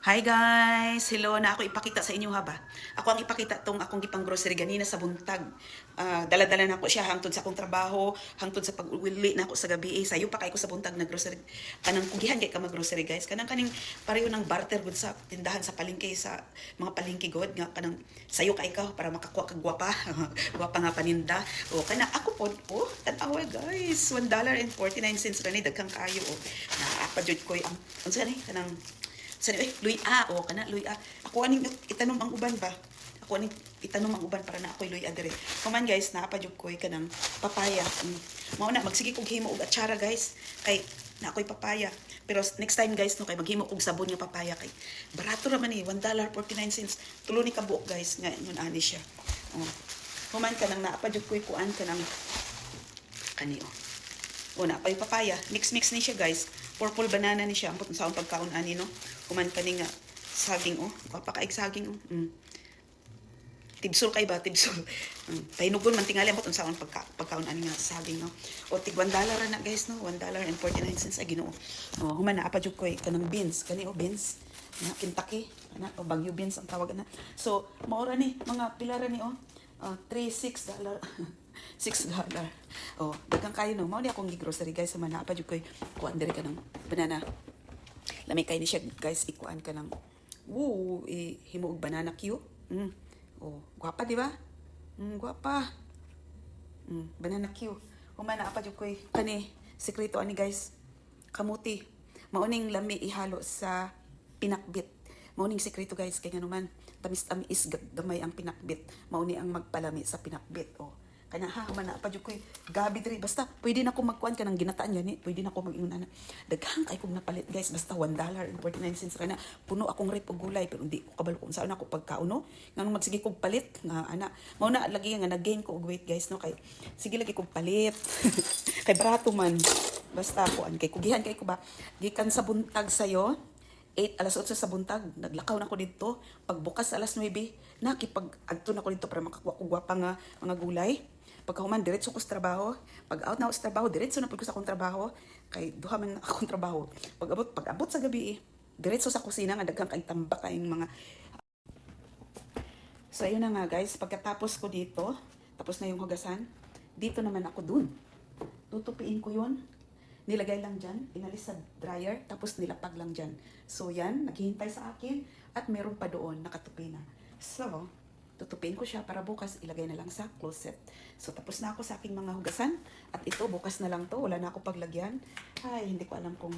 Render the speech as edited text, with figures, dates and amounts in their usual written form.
Hi guys! Hello na ako ipakita sa inyo ha ba? Ako ang ipakita tong akong gipang grocery ganina sa buntag. Dala-dala na ako siya hangtod sa akong trabaho, hangtod sa pag-uli na ako sa gabi. Sayo pa kay ko sa buntag na grocery. Kanang kugihan kay ka mag-grocery guys. Kanang kaning pareho ng barter good sa tindahan sa palengke sa mga palengke god nga kanang sayo kay ka para makakuha kag gwapa. Gwapa nga paninda. O kana ako pod tan-awa guys. $1.49 gani daghang kayo Naapa jud ko ang unsa ni kanang luy o kana luy ako aning itanom ang uban ba ako aning itanom ang uban para na ako'y luy dire kuman guys naapadyog koy kanang papaya mao na magsige kog himo og atsara guys kay na ako'y papaya pero next time guys no kay maghimo kog sabon nga papaya kay barato ra man ni $1.49 tulo ni kabuok guys nga ngun ani siya kuman kanang naapadyog koy kuan kanang kani na pa yung papaya. Mix ni siya guys. Purple banana ni siya. Ampot sa akong pagkaon ani no. Kuman kani nga saging Papakaig saging Tibsul kay ba? Tibsul. Pahinugon man tingali ampot sa akong pagkaon ani nga saging no. Tig $1 na guys no. $1.49 ay Ginoo. Human na apa jud koy kanang beans. Kani beans. Na Kentucky. Bagyo beans ang tawag na. So, maora ni mga pilara ni $3-6 $6 daghang kayo no mao ni akong gi-grocery guys sa mana pa jud koy kuan diri ka ng banana lami kay ni siya guys ikuan ka ng himo og banana Q gwapa di ba gwapa banana Q humana pa jud koy kani sekreto ani guys kamuti mao ning lami ihalo sa pinakbit mao ning sekreto guys kay nganuman tamis gamay ang pinakbit mao ni ang magpalami sa pinakbit kana man pa jud koy gabi diri basta pwede na ko magkuan kanang ginataan gani pwede na ko mag-ingon daghang kay kog napalit guys basta $1.49 kana puno akong rep og gulay pero hindi ko kabalo kung saan ako pagkaon no nganong magsige kog palit nga mao na lagi nga nag-gain ko og weight guys no kay sige lagi kog palit kay barato man basta kuan kay kugihan kay ko ba gikan sa buntag sayo 8 8 sa buntag naglakaw na ko dito pagbukas 9 nakipag-adto na ko dito para makakuha ko gwapa nga mga gulay pagkahuman diretso ko sa trabaho pag out na ako sa trabaho diretso na pud ko sa akong trabaho kay duha man akong trabaho pag abot sa gabi diretso sa kusina nga daghang kay tambak kayong mga so ayun na nga guys pagkatapos ko dito tapos na yung hugasan dito naman ako dun tutupiin ko yun nilagay lang dyan, inalis sa dryer, tapos nilapag lang dyan. So yan, naghihintay sa akin, at meron pa doon, nakatupi na. So, tutupin ko siya para bukas ilagay na lang sa closet. So, tapos na ako sa aking mga hugasan, at ito, bukas na lang to, wala na ako paglagyan. Ay, hindi ko alam kung